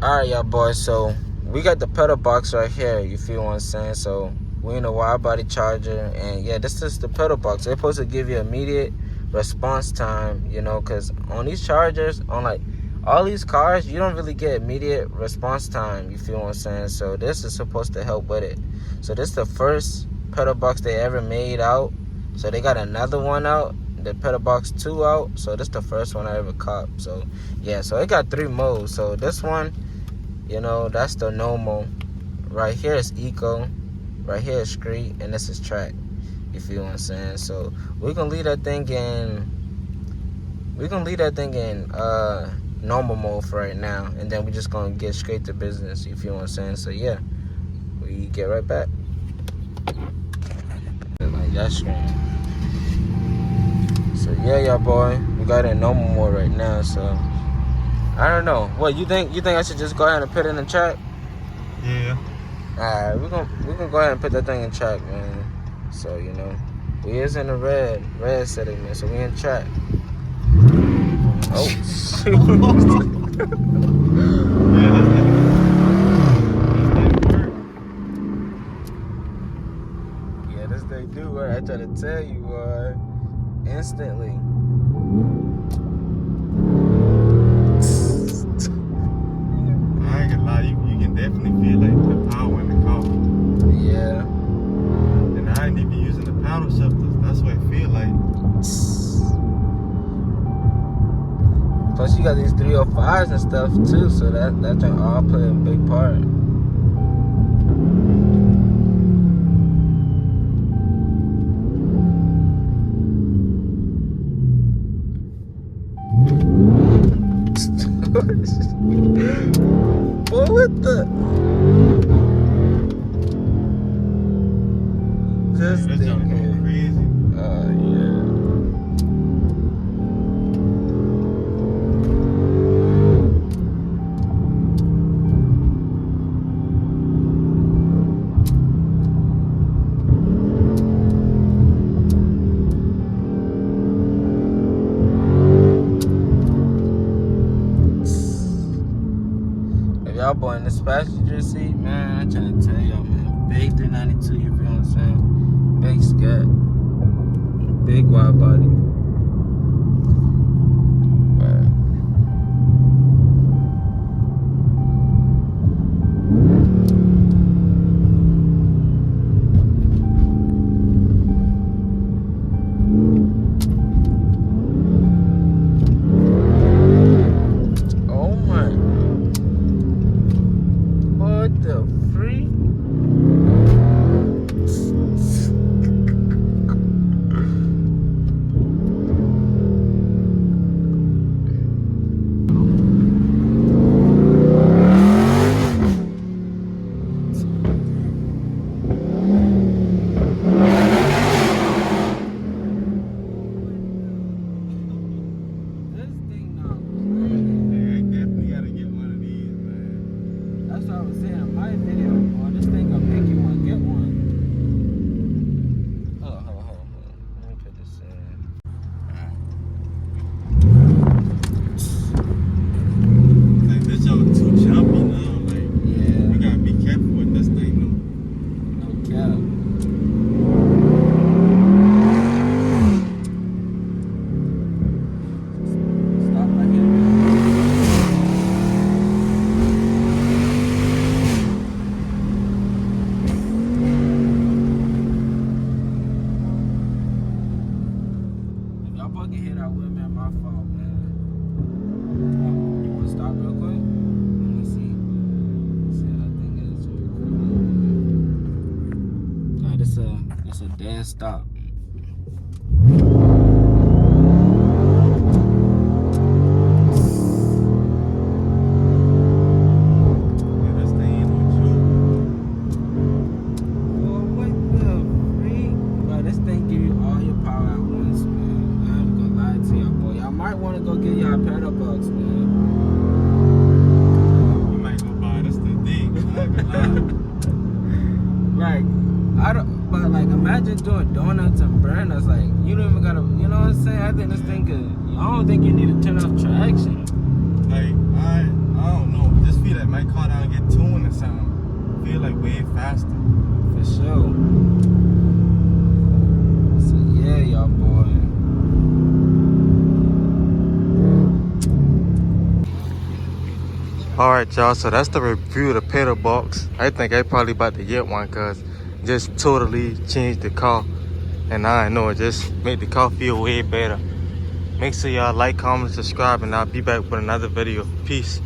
Alright, y'all boys, so we got the pedal box right here, you feel what I'm saying? So we in a wide body charger, and yeah, this is the pedal box. They're supposed to give you immediate response time, you know, because on these chargers, on like all these cars, you don't really get immediate response time, you feel what I'm saying? So this is supposed to help with it. So this is the first pedal box they ever made out. So they got another one out, the pedal box 2 out. So this is the first one I ever copped. So yeah, so it got 3 modes. So this one, you know, that's the normal. Right here is eco, right here is street, and this is track. You feel what I'm saying? So we're gonna leave that thing in. Normal mode for right now, and then we're just gonna get straight to business. You feel what I'm saying? So yeah, we get right back. Like that screen. So yeah, y'all boy, we got it in normal mode right now. So I don't know. What you think? You think I should just go ahead and put it in the track? Yeah. Alright, we're gonna go ahead and put that thing in track, man. So you know, we is in the red setting, man. So we in track. Oh shoot! Yeah, this thing do work. I try to tell you, boy. Instantly. I ain't gonna lie, you can definitely feel like the power in the car. Yeah. And I ain't even using the paddle shifters. That's what it feel like. Plus you got these 305s and stuff too, so that can all play a big part. Boy, what the? This That's thing going crazy. yeah. Y'all boy in this passenger seat, man, I'm trying to tell y'all, man. Big 392, you feel what I'm saying? Big scat. Big wide body. Oh my. What the freak? It's a dead stop. But like, imagine doing donuts and burners. Like, you don't even gotta, you know what I'm saying? I think this thing could, I don't think you need to turn off traction. Like, I don't know. just feel like my car don't get tuned or something. Feel like way faster. For sure. So yeah, y'all boy. Alright y'all, so that's the review of the pedal box. I think I probably about to get one cause just totally changed the car. And I know it just made the car feel way better. Make sure y'all like, comment, subscribe, and I'll be back with another video. Peace.